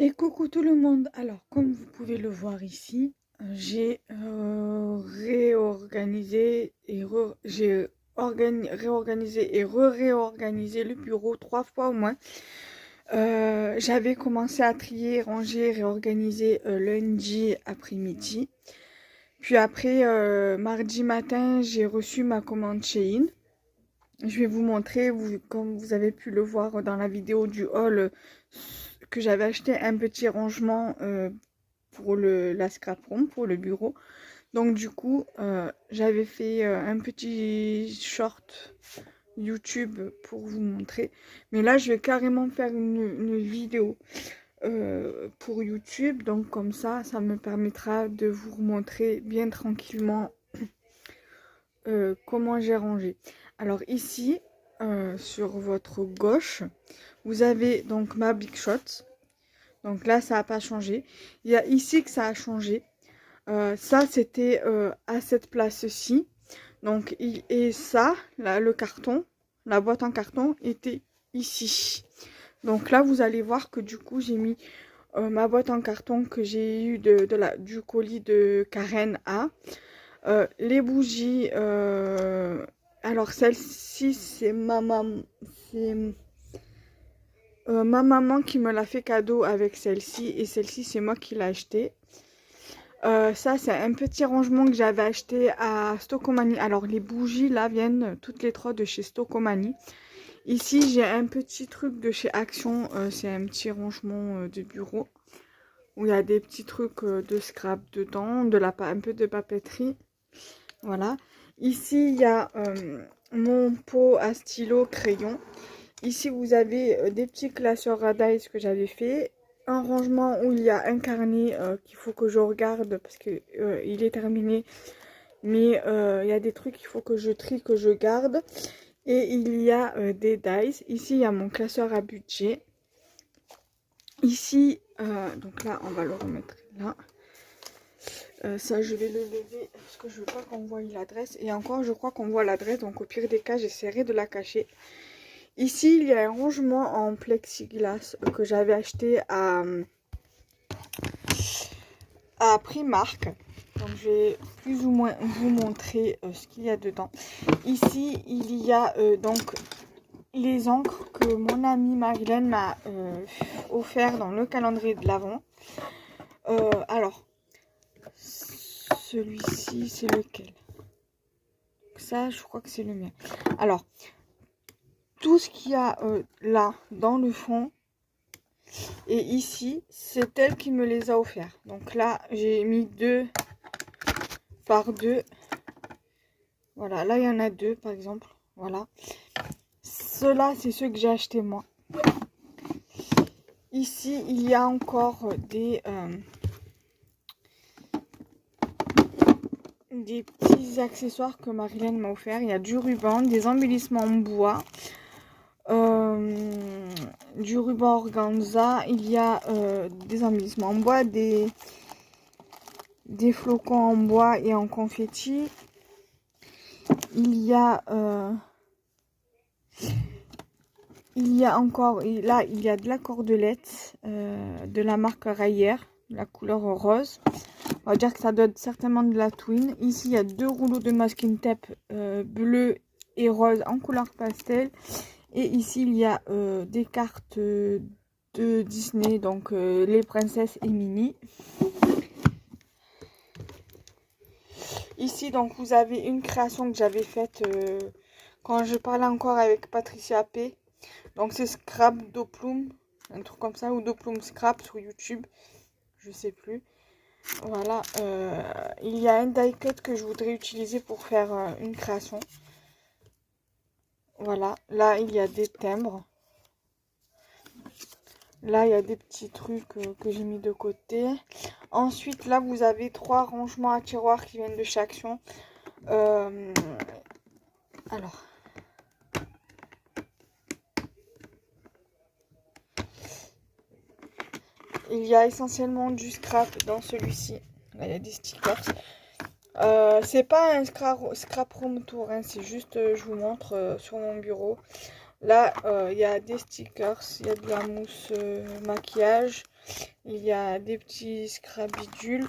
Et coucou tout le monde. Alors, comme vous pouvez le voir ici, j'ai réorganisé et réorganisé et réorganisé le bureau 3 fois au moins. J'avais commencé à trier, ranger, réorganiser lundi après-midi. Puis après, mardi matin, j'ai reçu ma commande Shein. Je vais vous montrer, comme vous avez pu le voir dans la vidéo du haul, que j'avais acheté un petit rangement pour la scrap room, pour le bureau. Donc du coup, j'avais fait un petit short YouTube pour vous montrer. Mais là, je vais carrément faire une vidéo pour YouTube. Donc comme ça me permettra de vous montrer bien tranquillement comment j'ai rangé. Alors ici, sur votre gauche, vous avez donc ma Big Shot. Donc là, ça n'a pas changé. Il y a ici que ça a changé. Ça, c'était à cette place-ci. Donc, et ça, là, le carton, la boîte en carton était ici. Donc là, vous allez voir que du coup, j'ai mis ma boîte en carton que j'ai eu du colis de Karen A. Les bougies, alors celle-ci, c'est ma maman qui me l'a fait cadeau avec celle-ci. Et celle-ci, c'est moi qui l'ai acheté. Ça, c'est un petit rangement que j'avais acheté à Stocomanie. Alors, les bougies, là, viennent toutes les trois de chez Stocomanie. Ici, j'ai un petit truc de chez Action. C'est un petit rangement de bureau. Où il y a des petits trucs de scrap dedans. Un peu de papeterie. Voilà. Ici, il y a mon pot à stylo crayon. Ici, vous avez des petits classeurs à dice que j'avais fait. Un rangement où il y a un carnet qu'il faut que je regarde parce que il est terminé. Mais il y a des trucs qu'il faut que je trie, que je garde. Et il y a des dice. Ici, il y a mon classeur à budget. Ici, donc là, on va le remettre là. Ça, je vais le lever parce que je veux pas qu'on voie l'adresse. Et encore, je crois qu'on voit l'adresse. Donc, au pire des cas, j'essaierai de la cacher. Ici, il y a un rangement en plexiglas que j'avais acheté à Primark. Donc, je vais plus ou moins vous montrer ce qu'il y a dedans. Ici, il y a donc les encres que mon amie Marilyn m'a offert dans le calendrier de l'Avent. Alors, celui-ci, c'est lequel? Ça, je crois que c'est le mien. Alors, tout ce qu'il y a là, dans le fond, et ici, c'est elle qui me les a offerts. Donc là, j'ai mis 2 par 2. Voilà, là, il y en a 2, par exemple. Voilà. Ceux-là, c'est ceux que j'ai achetés moi. Ici, il y a encore des petits accessoires que Marilyn m'a offert. Il y a du ruban, des embellissements en bois, du ruban organza. Il y a des embellissements en bois, des flocons en bois et en confetti. Il y a encore, là, il y a de la cordelette de la marque Rayer, la couleur rose. On va dire que ça doit être certainement de la Twin. Ici, il y a 2 rouleaux de masking tape bleu et rose en couleur pastel. Et ici, il y a des cartes de Disney, donc les princesses et Minnie. Ici, donc, vous avez une création que j'avais faite quand je parlais encore avec Patricia P. Donc, c'est Scrap Doplume, un truc comme ça, ou Doplume Scrap sur YouTube, je sais plus. Voilà, il y a un die cut que je voudrais utiliser pour faire une création. Voilà, là, il y a des timbres. Là, il y a des petits trucs que j'ai mis de côté. Ensuite, là, vous avez 3 rangements à tiroirs qui viennent de chez Action. Alors. Il y a essentiellement du scrap dans celui-ci. Là, il y a des stickers. C'est pas un scrap room tour, hein, c'est juste, je vous montre sur mon bureau. Là, il y a des stickers, il y a de la mousse maquillage, Il y a des petits scrabidules.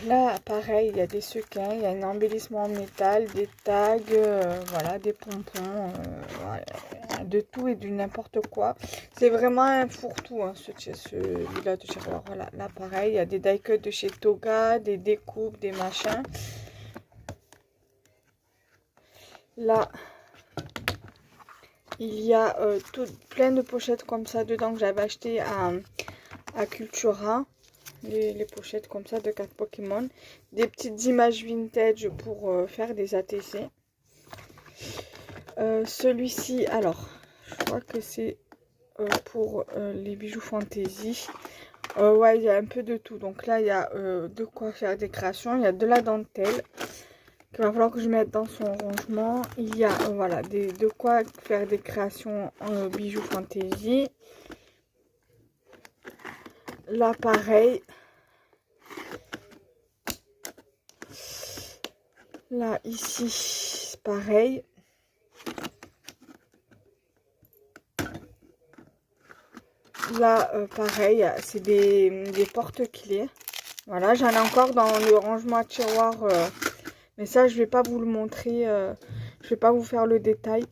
Là, pareil, il y a des sequins, il y a un embellissement en métal, des tags, voilà, des pompons, voilà, de tout et du n'importe quoi. C'est vraiment un fourre-tout, hein, celui-là de chez... Alors, voilà, là, pareil, il y a des die-cuts de chez Toga, des découpes, des machins. Là, il y a plein de pochettes comme ça dedans que j'avais acheté à Cultura. Les pochettes comme ça de cartes Pokémon. Des petites images vintage pour faire des ATC. Celui-ci, alors, je crois que c'est pour les bijoux fantasy. Ouais, il y a un peu de tout. Donc là, il y a de quoi faire des créations. Il y a de la dentelle qu'il va falloir que je mette dans son rangement. Il y a voilà, de quoi faire des créations en bijoux fantasy. Là, pareil. Là, ici, pareil. Là, pareil, c'est des porte-clés. Voilà, j'en ai encore dans le rangement à tiroir. Mais ça, je vais pas vous le montrer. Je vais pas vous faire le détail.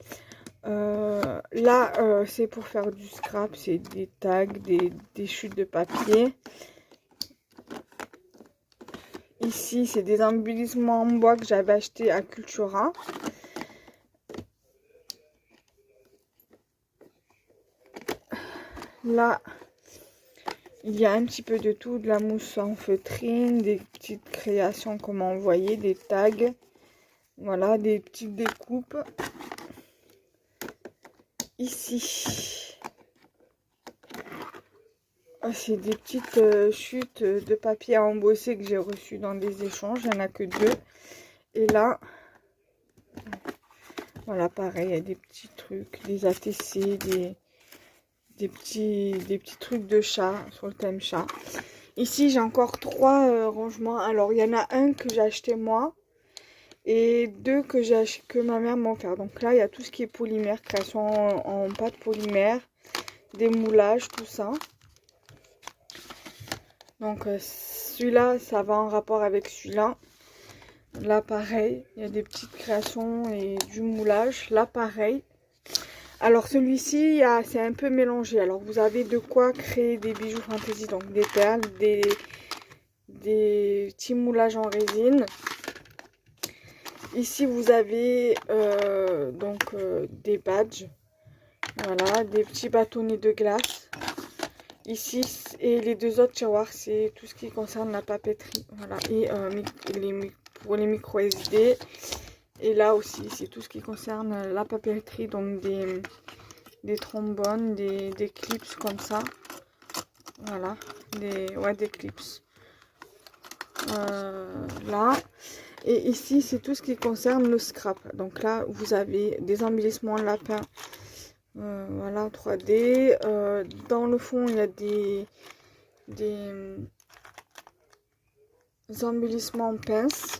Là, c'est pour faire du scrap. C'est des tags, des chutes de papier. Ici, c'est des embellissements en bois que j'avais acheté à Cultura. Là, il y a un petit peu de tout, de la mousse en feutrine, des petites créations comme on voyait, des tags, voilà, des petites découpes. Ici, c'est des petites chutes de papier à embosser que j'ai reçues dans des échanges, il n'y en a que 2. Et là, voilà, pareil, il y a des petits trucs, des ATC, des petits trucs de chat sur le thème chat. Ici, j'ai encore 3 rangements. Alors, il y en a un que j'ai acheté moi et 2 que ma mère m'a offert. Donc là, il y a tout ce qui est polymère, création en pâte polymère, des moulages, tout ça. Donc celui-là, ça va en rapport avec celui-là. Là, pareil, il y a des petites créations et du moulage. Là, pareil. Alors celui-ci, c'est un peu mélangé. Alors vous avez de quoi créer des bijoux fantasy, donc des perles, des petits moulages en résine. Ici vous avez des badges, voilà, des petits bâtonnets de glace. Ici, et les 2 autres tiroirs, c'est tout ce qui concerne la papeterie, voilà, et pour les micro SD. Et là aussi, c'est tout ce qui concerne la papeterie, donc des trombones, des clips comme ça. Voilà, des clips. Là. Et ici, c'est tout ce qui concerne le scrap. Donc là, vous avez des embellissements lapins. Voilà, 3D. Dans le fond, il y a des embellissements en pince.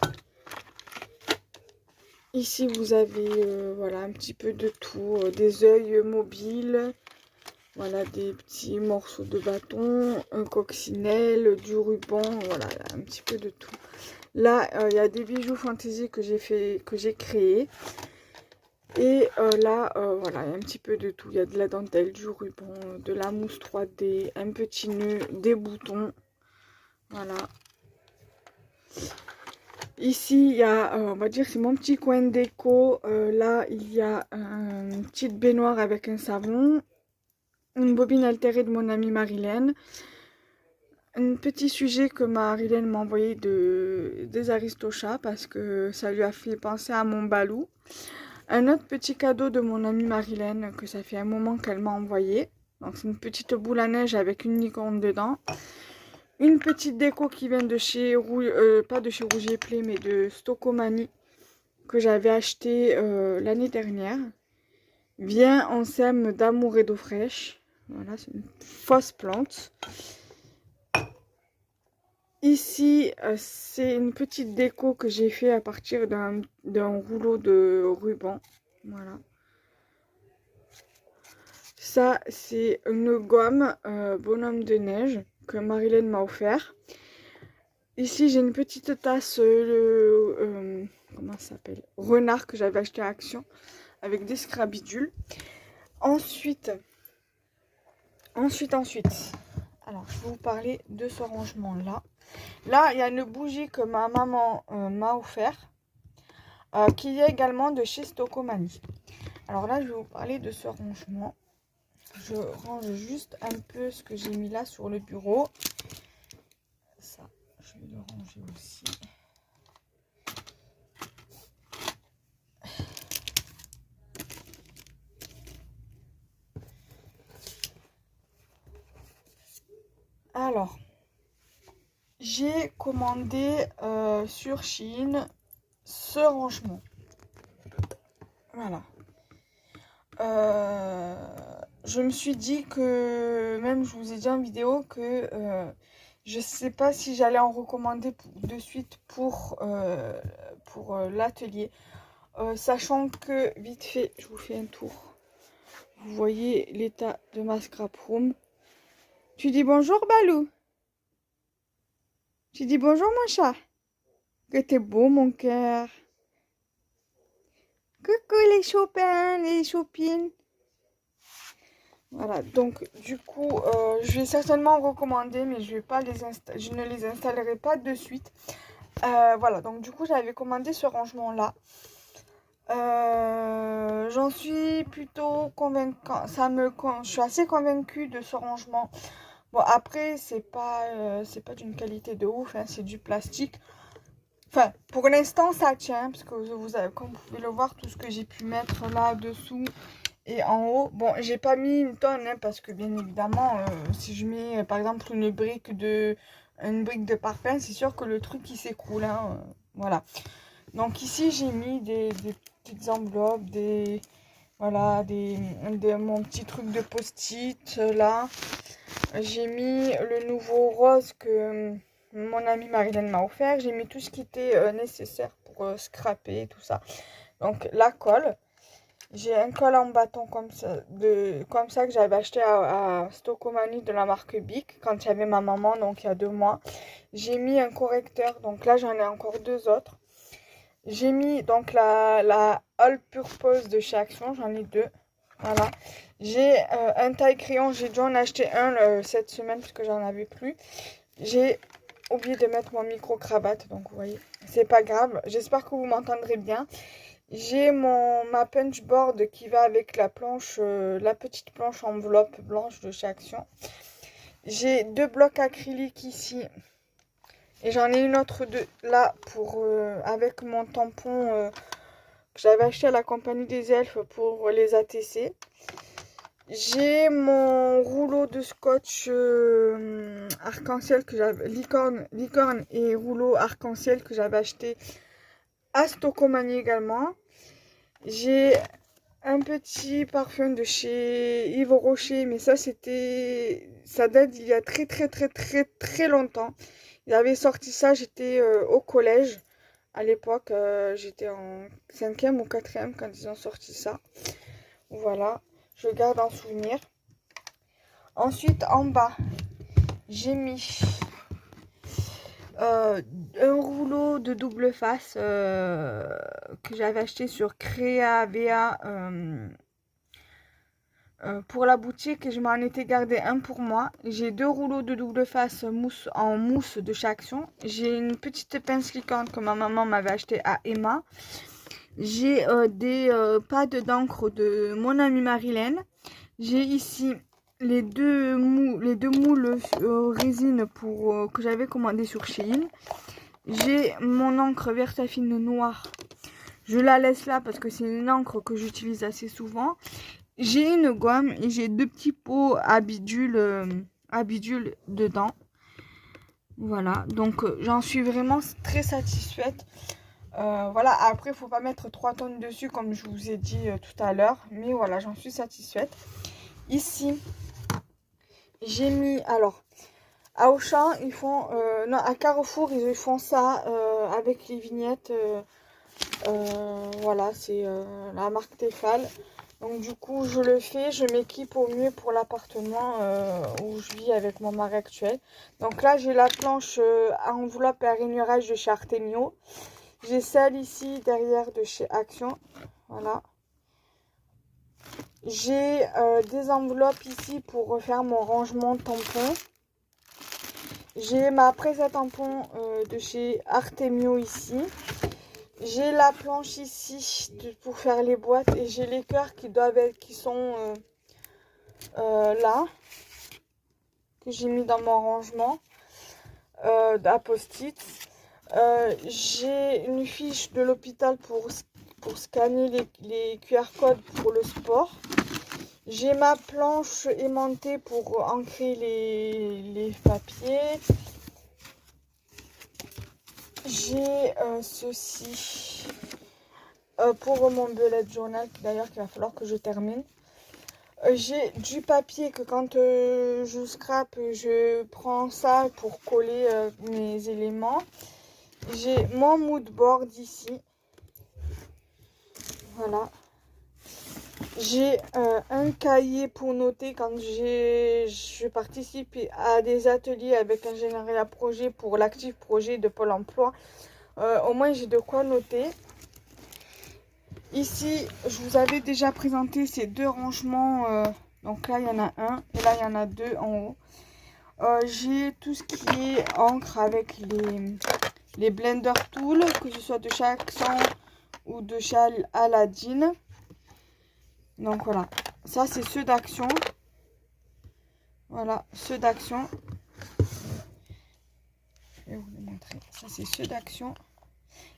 Ici, vous avez voilà, un petit peu de tout. Des œils mobiles. Voilà, des petits morceaux de bâton, un coccinelle, du ruban. Voilà, un petit peu de tout. Là, il y a des bijoux fantasy que j'ai créé. Et là, voilà, il y a un petit peu de tout. Il y a de la dentelle, du ruban, de la mousse 3D, un petit nœud, des boutons. Voilà. Ici, il y a, on va dire, c'est mon petit coin de déco. Là, il y a une petite baignoire avec un savon. Une bobine altérée de mon amie Marilène. Un petit sujet que Marilène m'a envoyé des Aristochats parce que ça lui a fait penser à mon balou. Un autre petit cadeau de mon amie Marilène que ça fait un moment qu'elle m'a envoyé. Donc c'est une petite boule à neige avec une licorne dedans. Une petite déco qui vient de chez pas de chez Rouge et Play mais de Stocomanie que j'avais acheté l'année dernière. Vient en sème d'amour et d'eau fraîche. Voilà, c'est une fausse plante. Ici, c'est une petite déco que j'ai fait à partir d'un rouleau de ruban. Voilà. Ça, c'est une gomme bonhomme de neige que Marilyn m'a offert. Ici, j'ai une petite tasse, comment ça s'appelle? Renard que j'avais acheté à Action avec des scrabidules. Ensuite, alors, je vais vous parler de ce rangement-là. Là, il y a une bougie que ma maman m'a offert, qui est également de chez Stocomanie. Alors là, je vais vous parler de ce rangement. Je range juste un peu ce que j'ai mis là sur le bureau. Ça, je vais le ranger aussi. Alors, j'ai commandé sur Shein ce rangement. Voilà. Je me suis dit que, même je vous ai dit en vidéo, que je sais pas si j'allais en recommander de suite pour l'atelier. Sachant que, vite fait, je vous fais un tour. Vous voyez l'état de ma scrap room. Tu dis bonjour Balou. Tu dis bonjour mon chat. Que t'es beau mon cœur. Coucou les chopins, les chopines. Voilà, donc du coup, je vais certainement recommander, mais je ne les installerai pas de suite. Voilà, donc du coup, j'avais commandé ce rangement-là. J'en suis plutôt convaincue. Je suis assez convaincue de ce rangement. Bon, après, c'est pas d'une qualité de ouf, hein, c'est du plastique. Enfin, pour l'instant, ça tient, parce que vous avez, comme vous pouvez le voir, tout ce que j'ai pu mettre là-dessous et en haut. Bon, j'ai pas mis une tonne, hein, parce que bien évidemment, si je mets, par exemple, une brique de parpaing, c'est sûr que le truc, il s'écroule, hein, voilà. Donc ici, j'ai mis des petites enveloppes, voilà, mon petit truc de post-it, là. J'ai mis le nouveau rose que mon amie Marilyn m'a offert. J'ai mis tout ce qui était nécessaire pour scraper et tout ça. Donc la colle. J'ai un col en bâton comme ça que j'avais acheté à Stocomanie de la marque Bic quand j'avais ma maman, donc il y a 2 mois. J'ai mis un correcteur, donc là j'en ai encore 2 autres. J'ai mis donc la All Purpose de chez Action, j'en ai 2. Voilà. J'ai un taille crayon, j'ai dû en acheter un cette semaine parce que j'en avais plus. J'ai oublié de mettre mon micro-cravate, donc vous voyez, c'est pas grave. J'espère que vous m'entendrez bien. J'ai ma punchboard qui va avec la planche, la petite planche enveloppe blanche de chez Action. J'ai 2 blocs acryliques ici. Et j'en ai une autre là pour avec mon tampon que j'avais acheté à la compagnie des elfes pour les ATC. J'ai mon rouleau de scotch arc-en-ciel que j'avais, licorne et rouleau arc-en-ciel que j'avais acheté à Stocomanie également. J'ai un petit parfum de chez Yves Rocher, mais ça date d'il y a très longtemps. Ils avaient sorti ça, j'étais au collège. À l'époque, j'étais en 5e ou 4e quand ils ont sorti ça. Voilà, je garde en souvenir. Ensuite, en bas, j'ai mis un rouleau de double face que j'avais acheté sur Créa pour la boutique. Je m'en étais gardé un pour moi. J'ai 2 rouleaux de double face en mousse de chez Action. J'ai une petite pince licorne que ma maman m'avait acheté à Emma. J'ai des pads d'encre de mon amie Marilyn. J'ai ici les deux moules résine que j'avais commandé sur Shein. J'ai mon encre verte à fine noire. Je la laisse là parce que c'est une encre que j'utilise assez souvent. J'ai une gomme et j'ai 2 petits pots à bidule dedans. Voilà, donc j'en suis vraiment très satisfaite. Voilà, après il faut pas mettre 3 tonnes dessus comme je vous ai dit tout à l'heure. Mais voilà, j'en suis satisfaite. Ici, j'ai mis, alors, à Auchan, ils font, non, à Carrefour, ils font ça avec les vignettes. Voilà, c'est la marque Tefal. Donc du coup, je le fais, je m'équipe au mieux pour l'appartement où je vis avec mon mari actuel. Donc là, j'ai la planche à enveloppe et à rainurage de chez Artemio. J'ai celle ici derrière de chez Action. Voilà. J'ai des enveloppes ici pour refaire mon rangement tampon. J'ai ma presse à tampons de chez Artemio ici. J'ai la planche ici pour faire les boîtes et j'ai les cœurs qui sont là, que j'ai mis dans mon rangement à post-it. J'ai une fiche de l'hôpital pour scanner les QR codes pour le sport. J'ai ma planche aimantée pour ancrer les papiers. J'ai ceci pour mon bullet journal, d'ailleurs qu'il va falloir que je termine. J'ai du papier que quand je scrape, je prends ça pour coller mes éléments. J'ai mon mood board ici. Voilà. J'ai un cahier pour noter quand je participe à des ateliers avec ingénierie projet pour l'actif projet de Pôle emploi. Au moins j'ai de quoi noter. Ici, je vous avais déjà présenté ces deux rangements. Donc là, il y en a un et là, il y en a deux en haut. J'ai tout ce qui est encre avec les blender tools, que ce soit de chez Accent ou de chez Aladdin. Donc voilà, ça c'est ceux d'Action. Voilà, ceux d'Action. Je vais vous les montrer. Ça c'est ceux d'Action.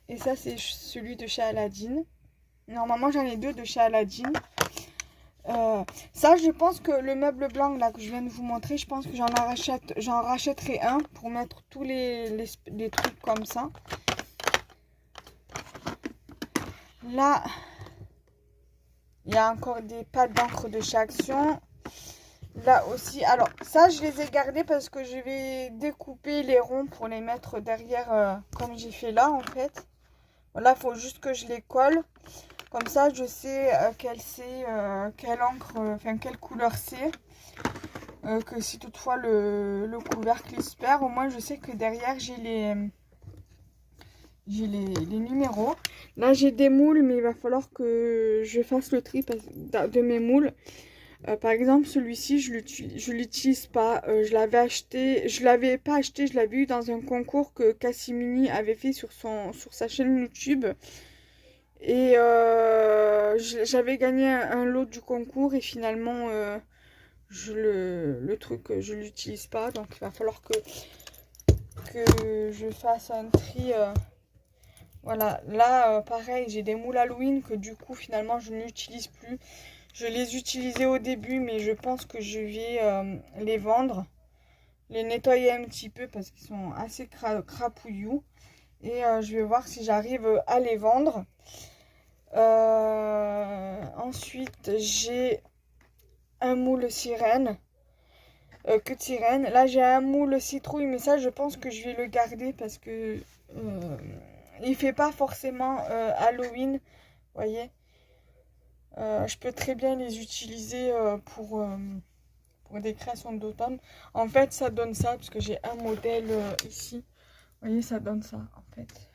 Et ça c'est celui de chez Aladdin. Normalement j'en ai deux de chez Aladdin. Ça je pense que le meuble blanc là que je viens de vous montrer, je pense que j'en rachèterai un pour mettre tous les trucs comme ça. Là, il y a encore des pattes d'encre de chez Action. Là aussi, alors ça je les ai gardés parce que je vais découper les ronds pour les mettre derrière comme j'ai fait là en fait. Voilà, il faut juste que je les colle. Comme ça, je sais quelle encre, enfin quelle couleur c'est. Que si toutefois le couvercle se perd, au moins je sais que derrière j'ai les numéros. Là, j'ai des moules, mais il va falloir que je fasse le tri de mes moules. Par exemple, celui-ci, je l'utilise pas. Je l'avais acheté, je l'avais pas acheté, je l'avais eu dans un concours que Cassimini avait fait sur sa chaîne YouTube. Et j'avais gagné un lot du concours et finalement le truc je l'utilise pas, donc il va falloir que je fasse un tri. Voilà, là pareil, j'ai des moules Halloween que du coup finalement je n'utilise plus. Je les utilisais au début, mais je pense que je vais les vendre, les nettoyer un petit peu parce qu'ils sont assez crapouillous. Et je vais voir si j'arrive à les vendre. Ensuite, j'ai un moule sirène. Que de sirène. Là, j'ai un moule citrouille, mais ça, je pense que je vais le garder parce que il fait pas forcément Halloween. Vous voyez, je peux très bien les utiliser pour des créations d'automne. En fait, ça donne ça parce que j'ai un modèle ici. Vous voyez, ça donne ça en fait.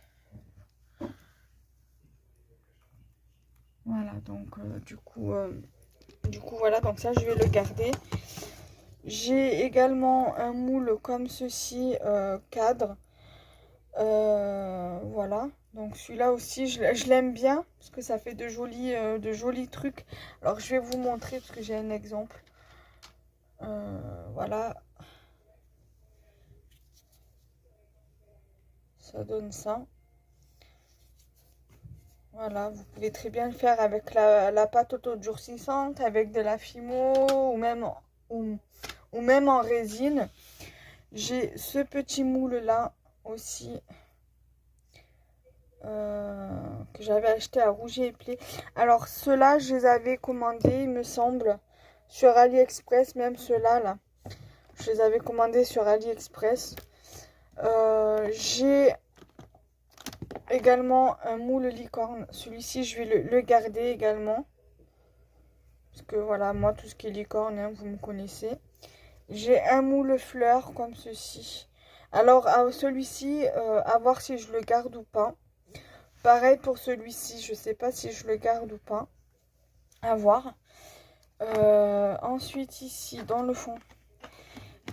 Voilà, donc du coup voilà, donc ça je vais le garder. J'ai également un moule comme ceci, cadre. Voilà, donc celui-là aussi je l'aime bien parce que ça fait de jolis trucs. Alors je vais vous montrer parce que j'ai un exemple. Voilà, ça donne ça. Voilà, vous pouvez très bien le faire avec la pâte auto-durcissante, avec de la Fimo ou même en résine. J'ai ce petit moule là aussi que j'avais acheté à Rouget et Play. Alors ceux-là, je les avais commandés, il me semble, sur AliExpress, même ceux-là là. Je les avais commandés sur AliExpress. J'ai également un moule licorne. Celui-ci, je vais le garder également. Parce que voilà, moi, tout ce qui est licorne, hein, vous me connaissez. J'ai un moule fleur comme ceci. Alors, celui-ci, à voir si je le garde ou pas. Pareil pour celui-ci, je sais pas si je le garde ou pas. À voir. Ensuite, ici, dans le fond,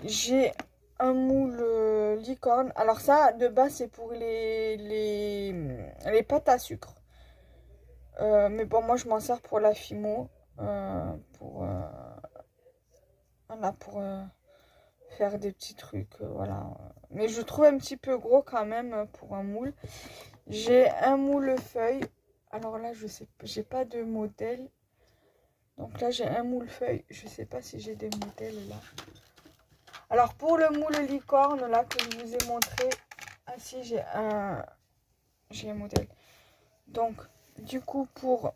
j'ai un moule licorne. Alors ça, de base, c'est pour les pâtes à sucre. Mais bon, moi, je m'en sers pour la fimo. Voilà, pour faire des petits trucs. Voilà. Mais je trouve un petit peu gros quand même pour un moule. J'ai un moule feuille. Alors là, je sais, j'ai pas de modèle. Donc là, j'ai un moule feuille. Je sais pas si j'ai des modèles là. Alors pour le moule licorne là que je vous ai montré, ah si j'ai un modèle. Donc du coup pour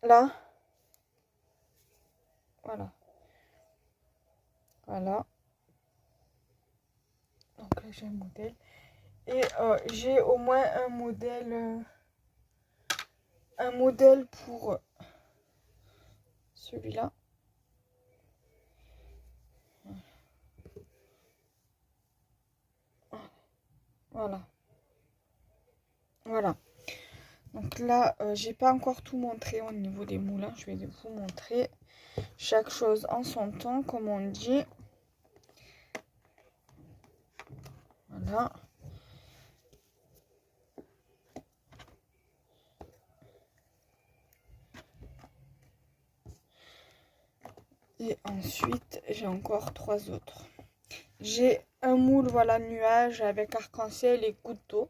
là, voilà. Donc là j'ai un modèle et j'ai au moins un modèle pour celui-là. Voilà. Voilà. Donc là, j'ai pas encore tout montré au niveau des moulins. Je vais vous montrer chaque chose en son temps, comme on dit. Voilà. Et ensuite, j'ai encore 3 autres. J'ai un moule, voilà, nuage avec arc-en-ciel et gouttes d'eau.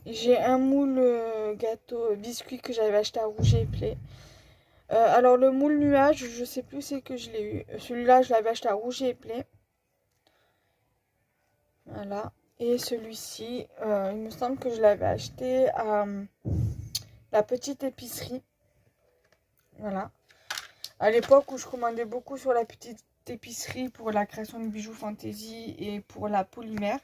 J'ai un moule gâteau biscuit que j'avais acheté à Rouget et Play. Alors le moule nuage, je sais plus c'est que je l'ai eu. Celui-là, je l'avais acheté à Rouget et Play. Voilà. Et celui-ci, il me semble que je l'avais acheté à la petite épicerie. Voilà. À l'époque où je commandais beaucoup sur la petite épicerie pour la création de bijoux fantaisie et pour la polymère.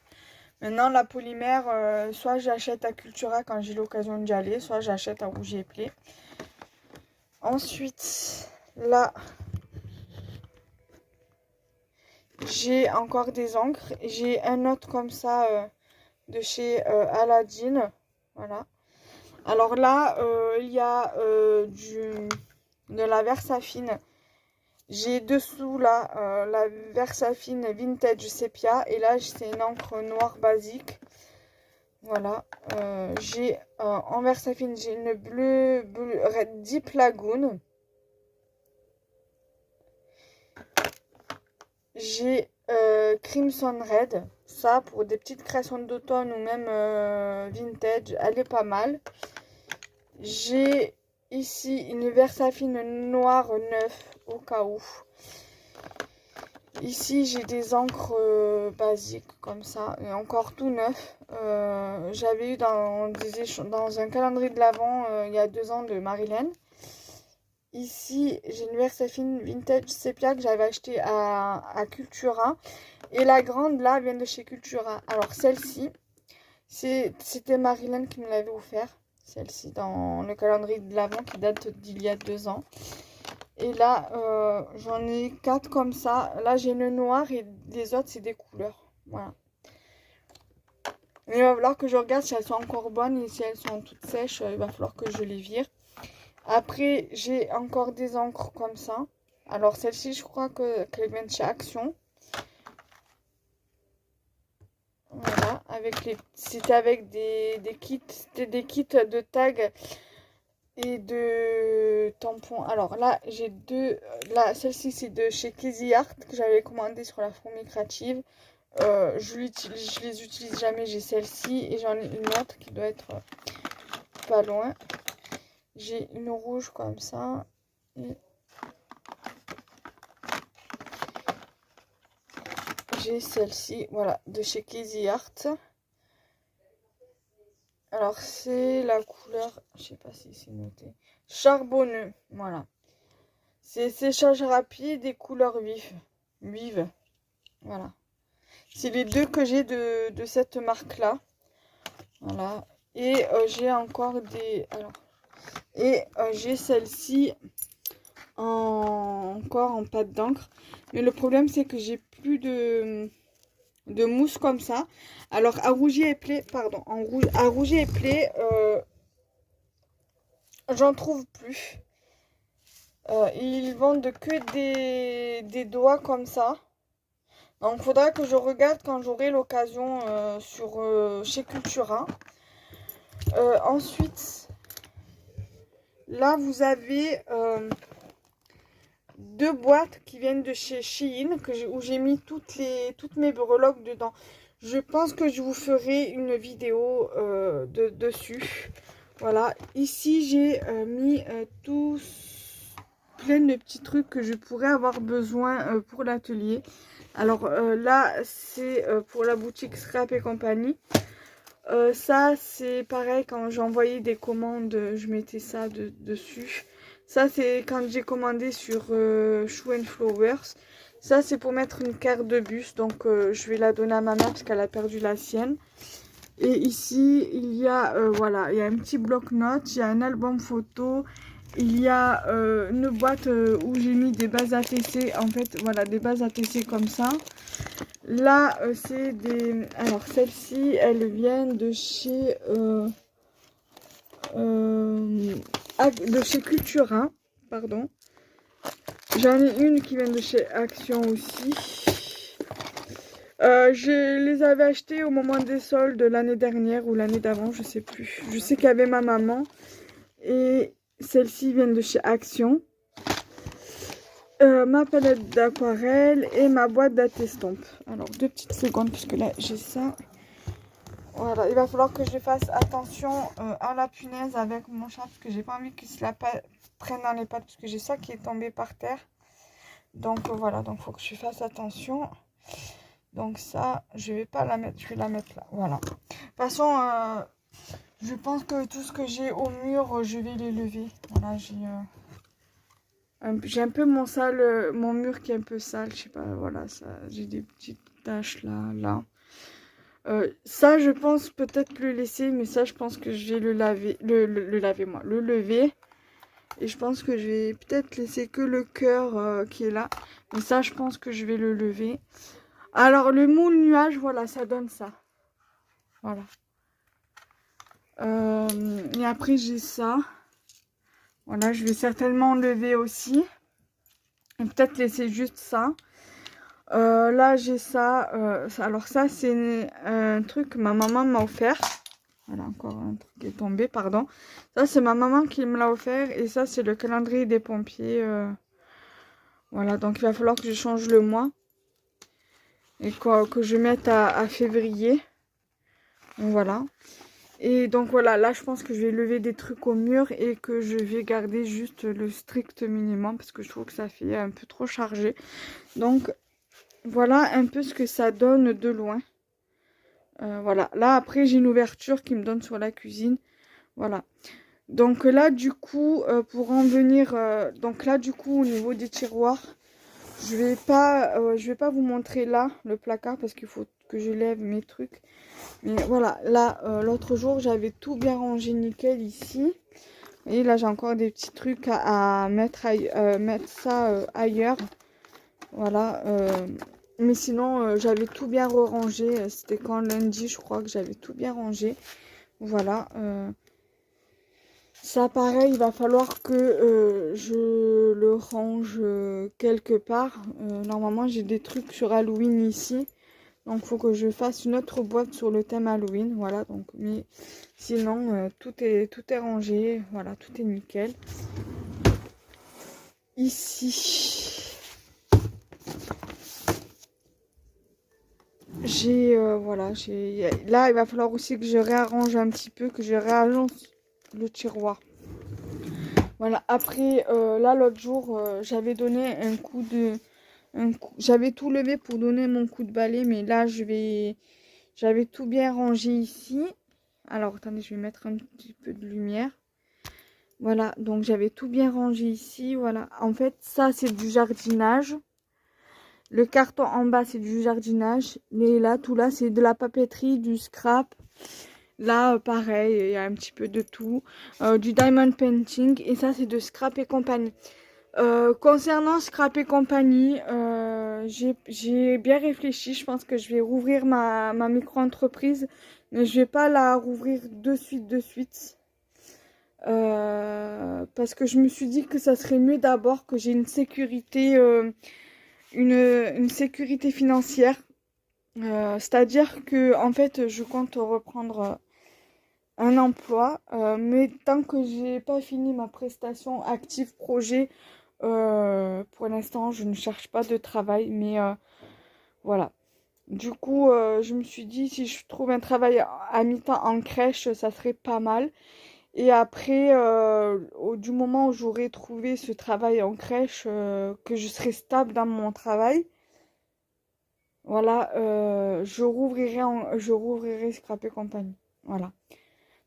Maintenant, la polymère, soit j'achète à Cultura quand j'ai l'occasion d'y aller, soit j'achète à Rouget et Play. Ensuite, là, j'ai encore des encres. J'ai un autre comme ça de chez Aladdin. Voilà. Alors là, il y a de la Versafine. J'ai dessous là la Versafine Vintage Sepia. Et là, c'est une encre noire basique. Voilà. J'ai en Versafine, j'ai une bleu Red Deep Lagoon. J'ai Crimson Red. Ça, pour des petites créations d'automne ou même vintage, elle est pas mal. J'ai ici une Versafine noire neuf au cas où. Ici, j'ai des encres basiques comme ça, et encore tout neuf. J'avais eu dans un calendrier de l'Avent il y a 2 ans de Marilyn. Ici, j'ai une Versafine Vintage Sepia que j'avais acheté à Cultura. Et la grande, là, vient de chez Cultura. Alors, celle-ci, c'était Marilyn qui me l'avait offert. Celle-ci, dans le calendrier de l'Avent qui date d'il y a 2 ans. Et là, j'en ai 4 comme ça. Là, j'ai une noire et les autres, c'est des couleurs. Voilà. Mais il va falloir que je regarde si elles sont encore bonnes et si elles sont toutes sèches, il va falloir que je les vire. Après, j'ai encore des encres comme ça. Alors, celle-ci, je crois qu'elle vient de chez Action. Voilà, c'était avec des kits, c'était des kits de tags et de tampons. Alors là, j'ai deux. Là, celle-ci, c'est de chez Casey Art que j'avais commandé sur la fourmi créative. Je les utilise jamais. J'ai celle-ci et j'en ai une autre qui doit être pas loin. J'ai une rouge comme ça. Et j'ai celle-ci, voilà, de chez Casey Art. Alors, c'est la couleur, je sais pas si c'est noté, charbonneux, voilà. C'est séchage rapide et couleur vive, voilà. C'est les deux que j'ai de cette marque-là, voilà. Et j'ai encore des, alors, Et j'ai celle-ci encore en pâte d'encre. Mais le problème, c'est que j'ai plus de mousse comme ça. Alors, à Rougier et Play, pardon, à Rougier et Play, j'en trouve plus. Ils vendent que des doigts comme ça. Donc, il faudra que je regarde quand j'aurai l'occasion chez Cultura. Ensuite, là, vous avez 2 boîtes qui viennent de chez Shein où j'ai mis toutes mes breloques dedans. Je pense que je vous ferai une vidéo dessus. Voilà, ici j'ai mis plein de petits trucs que je pourrais avoir besoin pour l'atelier. Alors là, c'est pour la boutique Scrap et compagnie. Ça, c'est pareil, quand j'envoyais des commandes, je mettais ça dessus. Ça, c'est quand j'ai commandé sur Shoe and Flowers. Ça, c'est pour mettre une carte de bus. Donc, je vais la donner à ma mère parce qu'elle a perdu la sienne. Et ici, il y a, voilà, il y a un petit bloc-notes, il y a un album photo. Il y a une boîte où j'ai mis des bases ATC. En fait, voilà, des bases ATC comme ça. Là, c'est des... Alors, celles-ci, elles viennent de chez Cultura, pardon. J'en ai une qui vient de chez Action aussi. Je les avais achetées au moment des soldes l'année dernière ou l'année d'avant, je sais plus. Je sais qu'il y avait ma maman. Et celles-ci viennent de chez Action. Ma palette d'aquarelle et ma boîte d'atestampe. Alors, 2 petites secondes, puisque là, j'ai ça. Voilà, il va falloir que je fasse attention à la punaise avec mon chat, parce que j'ai pas envie qu'il se la prenne dans les pattes, parce que j'ai ça qui est tombé par terre. Donc, voilà, donc il faut que je fasse attention. Donc ça, je vais pas la mettre, je vais la mettre là. Voilà. De toute façon, je pense que tout ce que j'ai au mur, je vais les lever. Voilà, j'ai un peu mon mur qui est un peu sale, je sais pas, voilà, ça, j'ai des petites taches là. Ça, je pense peut-être le laisser, mais ça, je pense que je vais le laver, le lever. Et je pense que je vais peut-être laisser que le cœur qui est là. Mais ça, je pense que je vais le lever. Alors, le moule nuage, voilà, ça donne ça. Voilà. Et après, j'ai ça. Voilà, je vais certainement lever aussi. Et peut-être laisser juste ça. Là, j'ai ça. Alors ça, c'est un truc que ma maman m'a offert. Voilà, encore un truc qui est tombé, pardon. Ça, c'est ma maman qui me l'a offert. Et ça, c'est le calendrier des pompiers. Voilà, donc il va falloir que je change le mois. Et que je mette à février. Donc, voilà. Et donc voilà, là je pense que je vais lever des trucs au mur et que je vais garder juste le strict minimum parce que je trouve que ça fait un peu trop chargé. Donc voilà un peu ce que ça donne de loin. Voilà, là après j'ai une ouverture qui me donne sur la cuisine. Voilà. Donc là du coup, pour en venir, donc là du coup au niveau des tiroirs, je vais pas vous montrer là le placard parce qu'il faut que je lève mes trucs. Mais voilà, là, l'autre jour, j'avais tout bien rangé nickel ici. Et là, j'ai encore des petits trucs à mettre, mettre ça ailleurs. Voilà. Mais sinon, j'avais tout bien rangé. C'était quand lundi, je crois que j'avais tout bien rangé. Voilà. Ça, pareil, il va falloir que je le range quelque part. Normalement, j'ai des trucs sur Halloween ici. Donc, il faut que je fasse une autre boîte sur le thème Halloween. Voilà, donc, mais sinon, tout est rangé. Voilà, tout est nickel. Ici, voilà, là, il va falloir aussi que je réarrange un petit peu, que je réarrange le tiroir. Voilà, après, là, l'autre jour, j'avais donné un coup de... J'avais tout levé pour donner mon coup de balai, mais là, j'avais tout bien rangé ici. Alors, attendez, je vais mettre un petit peu de lumière. Voilà, donc j'avais tout bien rangé ici. Voilà, en fait, ça, c'est du jardinage. Le carton en bas, c'est du jardinage. Mais là, tout là, c'est de la papeterie, du scrap. Là, pareil, il y a un petit peu de tout. Du diamond painting. Et ça, c'est de Scrap et compagnie. Concernant Scrap et compagnie, j'ai bien réfléchi. Je pense que je vais rouvrir ma micro-entreprise. Mais je vais pas la rouvrir de suite. Parce que je me suis dit que ça serait mieux d'abord que j'ai une sécurité, une sécurité financière. C'est-à-dire que en fait, je compte reprendre un emploi, mais tant que j'ai pas fini ma prestation active projet, pour l'instant, je ne cherche pas de travail, mais voilà. Du coup, je me suis dit si je trouve un travail à mi-temps en crèche, ça serait pas mal. Et après, du moment où j'aurai trouvé ce travail en crèche, que je serai stable dans mon travail, voilà, je rouvrirai Scrap et compagnie. Voilà.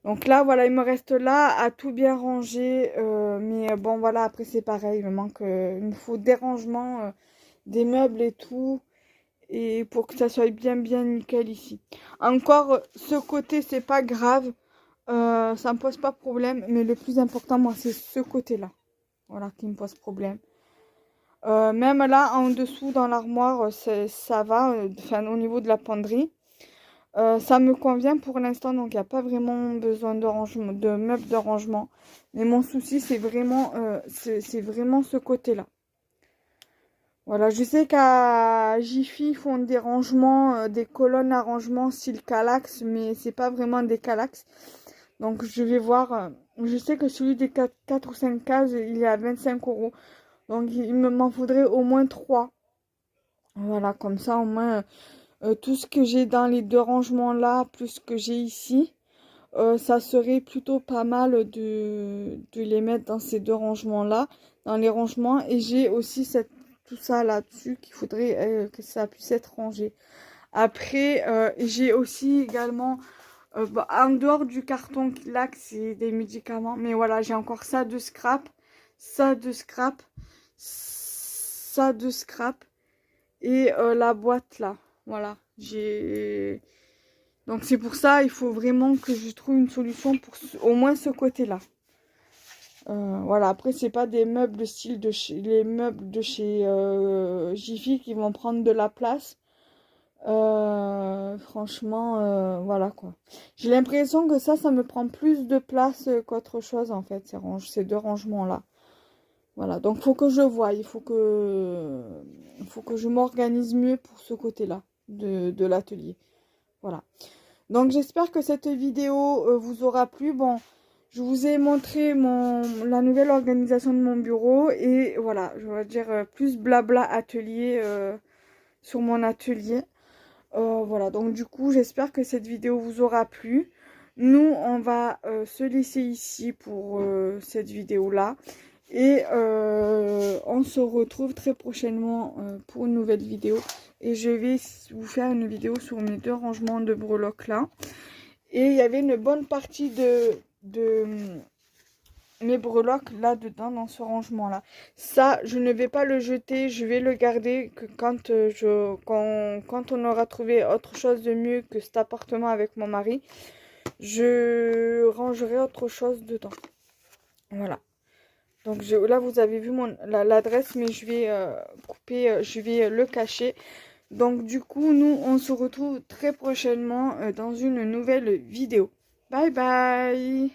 Donc là, voilà, il me reste là à tout bien ranger. Mais bon, voilà, après c'est pareil, il me faut des rangements, des meubles et tout. Et pour que ça soit bien nickel ici. Encore, ce côté, c'est pas grave. Ça me pose pas problème. Mais le plus important, moi, c'est ce côté-là. Voilà, qui me pose problème. Même là, en dessous, dans l'armoire, ça va. Enfin, au niveau de la penderie. Ça me convient pour l'instant, donc il n'y a pas vraiment besoin de rangement, de meubles de rangement. Mais mon souci, c'est vraiment ce côté-là. Voilà, je sais qu'à Jiffy, ils font des rangements, des colonnes à rangement style Kallax, mais c'est pas vraiment des Kallax. Donc je vais voir. Je sais que celui des 4 ou 5 cases, il est à 25 euros. Donc il m'en faudrait au moins 3. Voilà, comme ça au moins tout ce que j'ai dans les deux rangements là, plus ce que j'ai ici, ça serait plutôt pas mal de les mettre dans ces deux rangements là, dans les rangements. Et j'ai aussi tout ça là-dessus qu'il faudrait que ça puisse être rangé. Après, j'ai aussi également, en dehors du carton là, que c'est des médicaments, mais voilà, j'ai encore ça de scrap, ça de scrap, ça de scrap. Et la boîte là, voilà, donc c'est pour ça, il faut vraiment que je trouve une solution pour au moins ce côté-là. Voilà, après c'est pas des meubles de style de chez les meubles de chez Jiffy qui vont prendre de la place. Franchement, voilà quoi. J'ai l'impression que ça me prend plus de place qu'autre chose en fait, ces deux rangements-là. Voilà, donc faut que je voie, faut que je m'organise mieux pour ce côté-là de l'atelier. Voilà. Donc j'espère que cette vidéo vous aura plu. Bon, je vous ai montré la nouvelle organisation de mon bureau et voilà, je vais dire plus blabla atelier sur mon atelier. Voilà, donc du coup, j'espère que cette vidéo vous aura plu. Nous, on va se laisser ici pour cette vidéo-là. Et on se retrouve très prochainement pour une nouvelle vidéo. Et je vais vous faire une vidéo sur mes deux rangements de breloques là. Et il y avait une bonne partie de mes breloques là-dedans, dans ce rangement-là. Ça, je ne vais pas le jeter, je vais le garder que quand on aura trouvé autre chose de mieux que cet appartement avec mon mari, je rangerai autre chose dedans. Voilà. Donc là, vous avez vu l'adresse, mais je vais couper, je vais le cacher. Donc du coup, nous, on se retrouve très prochainement dans une nouvelle vidéo. Bye bye!